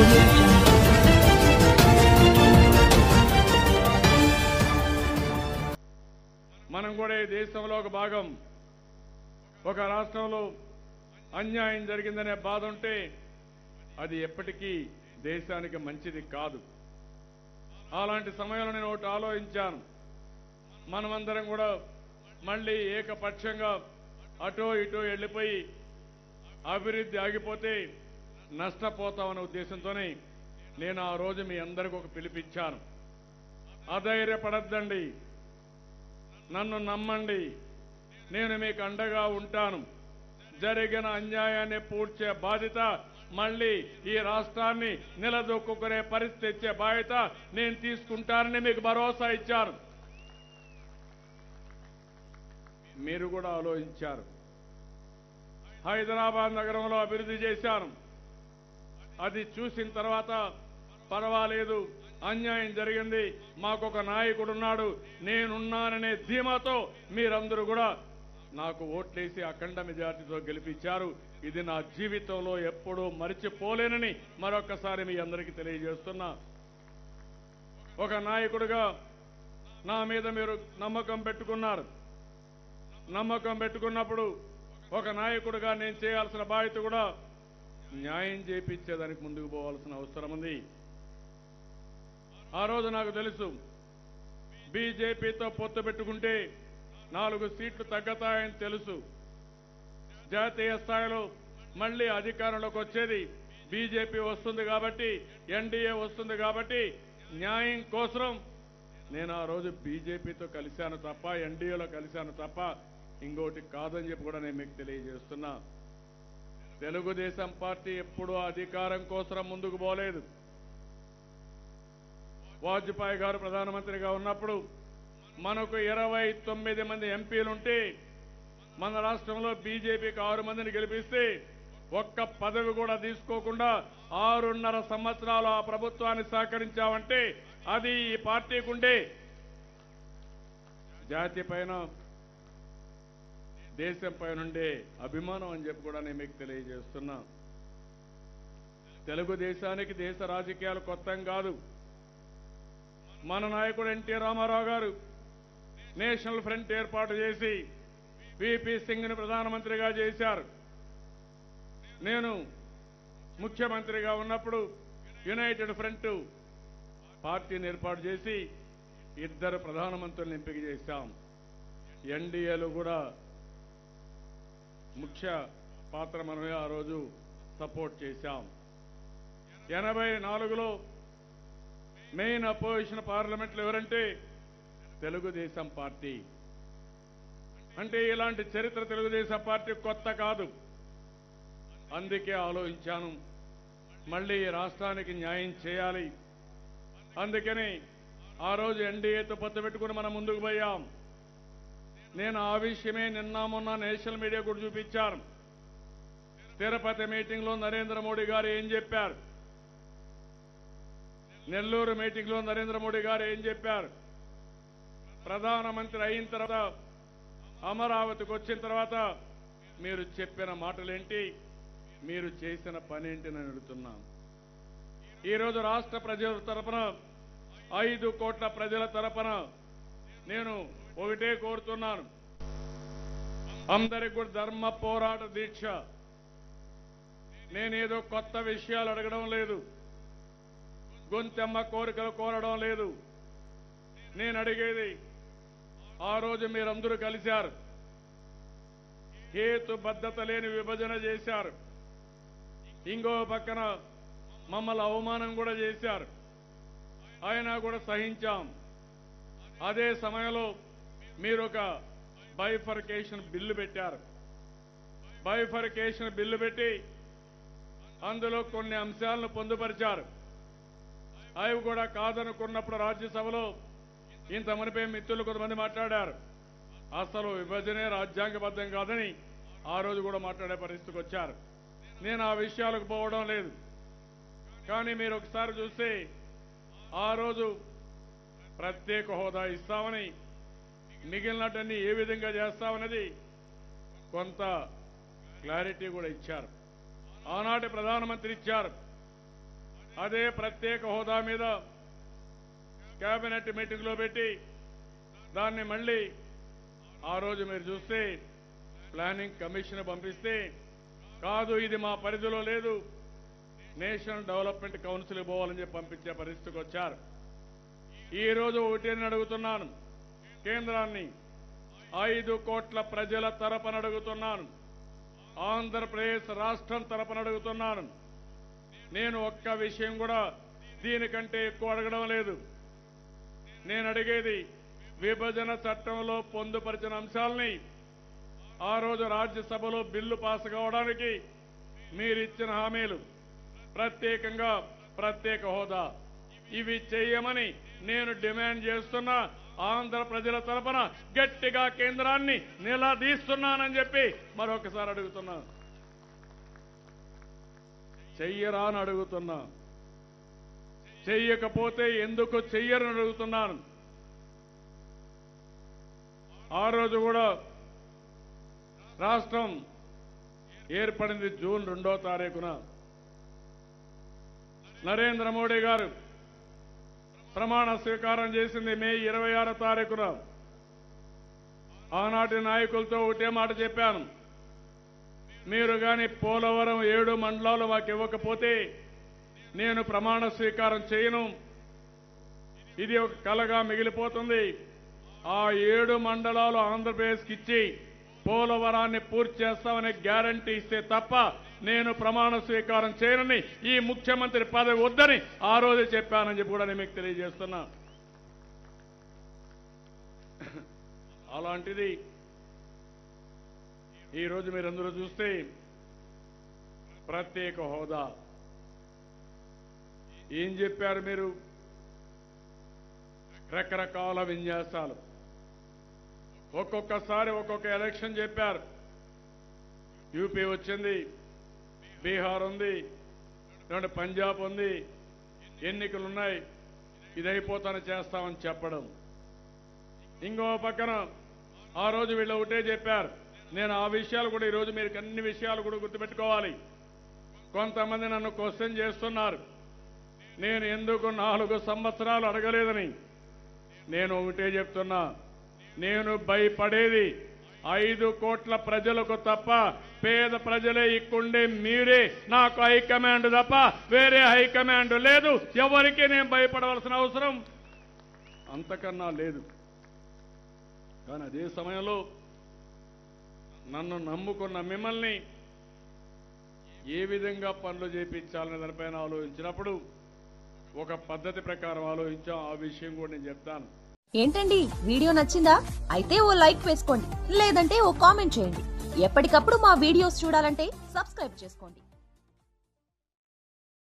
audio jungle. మనం కూడా ఈ దేశంలో ఒక భాగం. ఒక రాష్ట్రంలో అన్యాయం జరిగిందనే బాధ ఉంటే అది ఎప్పటికీ దేశానికి మంచిది కాదు. అలాంటి సమయంలో నేను ఒకటి ఆలోచించాను. మనమందరం కూడా మళ్ళీ ఏకపక్షంగా అటో ఇటో వెళ్ళిపోయి అభివృద్ధి ఆగిపోతే నష్టపోతామనే ఉద్దేశంతోనే నేను ఆ రోజు మీ అందరికీ ఒక పిలిపిచ్చాను. అధైర్యపడద్దండి, నన్ను నమ్మండి, నేను మీకు అండగా ఉంటాను. జరిగిన అన్యాయాన్ని పూడ్చే బాధ్యత, మళ్ళీ ఈ రాష్ట్రాన్ని నిలదొక్కునే పరిస్థితి ఇచ్చే బాధ్యత నేను తీసుకుంటానని మీకు భరోసా ఇచ్చాను. మీరు కూడా ఆలోచించారు. హైదరాబాద్ నగరంలో అభివృద్ధి చేశాను. అది చూసిన తర్వాత పర్వాలేదు, అన్యాయం జరిగింది, మాకొక నాయకుడు ఉన్నాడు, నేనున్నాననే ధీమాతో మీరందరూ కూడా నాకు ఓట్లేసి అఖండ మెజార్టీతో గెలిపించారు. ఇది నా జీవితంలో ఎప్పుడూ మరిచిపోలేనని మరొకసారి మీ అందరికీ తెలియజేస్తున్నా. ఒక నాయకుడిగా నా మీద మీరు నమ్మకం పెట్టుకున్నారు. నమ్మకం పెట్టుకున్నప్పుడు ఒక నాయకుడిగా నేను చేయాల్సిన బాధ్యత కూడా న్యాయం చేయించేదానికి ముందుకు పోవాల్సిన అవసరం ఉంది. ఆ రోజు నాకు తెలుసు, బీజేపీతో పొత్తు పెట్టుకుంటే 4 సీట్లు తగ్గతాయని తెలుసు. జాతీయ స్థాయిలో మళ్ళీ అధికారంలోకి వచ్చేది బీజేపీ వస్తుంది కాబట్టి, ఎన్డీఏ వస్తుంది కాబట్టి న్యాయం కోసం నేను ఆ రోజు బీజేపీతో కలిశాను తప్ప, ఎన్డీఏలో కలిశాను తప్ప ఇంకోటి కాదని చెప్పి కూడా నేను మీకు తెలియజేస్తున్నా. తెలుగుదేశం పార్టీ ఎప్పుడూ అధికారం కోసం ముందుకు పోలేదు. వాజ్పేయి గారు ప్రధానమంత్రిగా ఉన్నప్పుడు మనకు 29 మంది ఎంపీలుంటే మన రాష్ట్రంలో బీజేపీకి 6 మందిని గెలిపిస్తే ఒక్క పదవి కూడా తీసుకోకుండా 6.5 సంవత్సరాలు ఆ ప్రభుత్వాన్ని సహకరించామంటే అది ఈ పార్టీకి ఉండే జాతి పైన, దేశం పైన ఉండే అభిమానం అని చెప్పి కూడా నేను మీకు తెలియజేస్తున్నా. తెలుగుదేశానికి దేశ రాజకీయాలు కొత్త కాదు. మన నాయకుడు ఎన్టీ రామారావు గారు నేషనల్ ఫ్రంట్ ఏర్పాటు చేసి వీపీ సింగ్ని ప్రధానమంత్రిగా చేశారు. నేను ముఖ్యమంత్రిగా ఉన్నప్పుడు యునైటెడ్ ఫ్రంట్ పార్టీని ఏర్పాటు చేసి 2 ప్రధానమంత్రులను ఎంపిక చేశాం. ఎన్డీఏలో కూడా ముఖ్య పాత్ర మనమే ఆ రోజు సపోర్ట్ చేశాం. 84లో మెయిన్ అపోజిషన్ పార్లమెంట్లో ఎవరంటే తెలుగుదేశం పార్టీ. అంటే ఇలాంటి చరిత్ర తెలుగుదేశం పార్టీ కొత్త కాదు. అందుకే ఆలోచించాను, మళ్ళీ ఈ రాష్ట్రానికి న్యాయం చేయాలి. అందుకని ఆ రోజు ఎన్డీఏతో పొత్తు పెట్టుకుని మనం ముందుకు పోయాం. నేను ఆ విషయమే నిన్న మొన్న నేషనల్ మీడియా కూడా చూపించాను. తిరుపతి మీటింగ్లో నరేంద్ర మోడీ గారు ఏం చెప్పారు, నెల్లూరు మీటింగ్లో నరేంద్ర మోడీ గారు ఏం చెప్పారు, ప్రధానమంత్రి అయిన తర్వాత అమరావతికి వచ్చిన తర్వాత మీరు చెప్పిన మాటలేంటి, మీరు చేసిన పనేంటి అని అడుగుతున్నాను. ఈరోజు రాష్ట్ర ప్రజల తరపున, 5 కోట్ల ప్రజల తరపున నేను ఒకటే కోరుతున్నాను, అందరికి కూడా ధర్మ పోరాట దీక్ష. నేనేదో కొత్త విషయాలు అడగడం లేదు, గొంతెమ్మ కోరికలు కోరడం లేదు. నేను అడిగేది, ఆ రోజు మీరందరూ కలిశారు, హేతుబద్ధత లేని విభజన చేశారు, ఇంకో పక్కన మమ్మల్ని అవమానం కూడా చేశారు. అయినా కూడా సహించాం. అదే సమయంలో మీరు ఒక బైఫర్కేషన్ బిల్లు పెట్టారు. బైఫర్కేషన్ బిల్లు పెట్టి అందులో కొన్ని అంశాలను పొందుపరిచారు. అవి కూడా కాదనుకున్నప్పుడు రాజ్యసభలో ఇంత మునిపే మిత్రులు కొంతమంది మాట్లాడారు, అసలు విభజనే రాజ్యాంగబద్ధం కాదని ఆ రోజు కూడా మాట్లాడే పరిస్థితికి వచ్చారు. నేను ఆ విషయాలకు పోవడం లేదు. కానీ మీరు ఒకసారి చూస్తే ఆ రోజు ప్రత్యేక హోదా ఇస్తామని, మిగిలినటన్నీ ఏ విధంగా చేస్తామనేది కొంత క్లారిటీ కూడా ఇచ్చారు. ఆనాటి ప్రధానమంత్రి ఇచ్చారు. అదే ప్రత్యేక హోదా మీద కేబినెట్ మీటింగ్ లో పెట్టి దాన్ని మళ్ళీ ఆ రోజు మీరు చూస్తే ప్లానింగ్ కమిషన్ పంపిస్తే కాదు ఇది మా పరిధిలో లేదు నేషనల్ డెవలప్మెంట్ కౌన్సిల్ పోవాలని చెప్పి పంపించే పరిస్థితికి వచ్చారు. ఈ రోజు ఒకటేని అడుగుతున్నాను, కేంద్రాన్ని 5 కోట్ల ప్రజల తరపున అడుగుతున్నాను, ఆంధ్రప్రదేశ్ రాష్ట్రం తరపున అడుగుతున్నాను. నేను ఒక్క విషయం కూడా దీనికంటే ఎక్కువ అడగడం లేదు. నేను అడిగేది విభజన చట్టంలో పొందుపరిచిన అంశాలని ఆ రోజు రాజ్యసభలో బిల్లు పాస్ కావడానికి మీరిచ్చిన హామీలు, ప్రత్యేకంగా ప్రత్యేక హోదా, ఇవి చేయమని నేను డిమాండ్ చేస్తున్నా. ఆంధ్ర ప్రజల తరపున గట్టిగా కేంద్రాన్ని నిలదీస్తున్నానని చెప్పి మరొకసారి అడుగుతున్నా. చెయ్యరా అని అడుగుతున్నా. చెయ్యకపోతే ఎందుకు చెయ్యరని అడుగుతున్నాను. ఆ రోజు కూడా రాష్ట్రం ఏర్పడింది జూన్ 2వ తారీఖున. నరేంద్ర మోడీ గారు ప్రమాణ స్వీకారం చేసింది మే 26వ తారీఖున. ఆనాటి నాయకులతో ఒకటే మాట చెప్పాను, మీరు గాని పోలవరం 7 మండలాలు మాకు ఇవ్వకపోతే నేను ప్రమాణ స్వీకారం చేయను, ఇది ఒక కలగా మిగిలిపోతుంది. ఆ 7 మండలాలు ఆంధ్రప్రదేశ్కి ఇచ్చి పోలవరాన్ని పూర్తి చేస్తామనే గ్యారంటీ ఇస్తే తప్ప నేను ప్రమాణ స్వీకారం చేయనని, ఈ ముఖ్యమంత్రి పదవి వద్దని ఆ రోజే చెప్పానని చెప్పి కూడా నేను మీకు తెలియజేస్తున్నా. అలాంటిది ఈరోజు మీరందరూ చూస్తే ప్రత్యేక హోదా ఏం చెప్పారు మీరు? రకరకాల విన్యాసాలు, ఒక్కొక్కసారి ఒక్కొక్క ఎలక్షన్ చెప్పారు. యూపీ వచ్చింది, బీహార్ ఉంది, పంజాబ్ ఉంది, ఎన్నికలున్నాయి, ఇదైపోతాను చేస్తామని చెప్పడం. ఇంకో పక్కన ఆ రోజు వీళ్ళు ఒకటే చెప్పారు. నేను ఆ విషయాలు కూడా ఈరోజు మీరు అన్ని విషయాలు కూడా గుర్తుపెట్టుకోవాలి. కొంతమంది నన్ను క్వశ్చన్ చేస్తున్నారు, నేను ఎందుకు 4 సంవత్సరాలు అడగలేదని. నేను ఒకటే చెప్తున్నా, నేను భయపడేది 5 కోట్ల ప్రజలకు తప్ప పేద ప్రజలే ఇక్కుండే మీరే నాకు హైకమాండ్ తప్ప వేరే హైకమాండ్ లేదు. ఎవరికి నేను భయపడవలసిన అవసరం అంతకన్నా లేదు. కానీ అదే సమయంలో నన్ను నమ్ముకున్న మిమ్మల్ని ఏ విధంగా పనులు చేయించాలనే దానిపైన ఆలోచించినప్పుడు ఒక పద్ధతి ప్రకారం ఆలోచించాం. ఆ విషయం కూడా నేను చెప్తాను. ఏంటండి, వీడియో నచ్చిందా? అయితే ఓ లైక్ వేసుకోండి, లేదంటే ఓ కామెంట్ చేయండి. ఎప్పటికప్పుడు మా వీడియోస్ చూడాలంటే సబ్స్క్రైబ్ చేసుకోండి.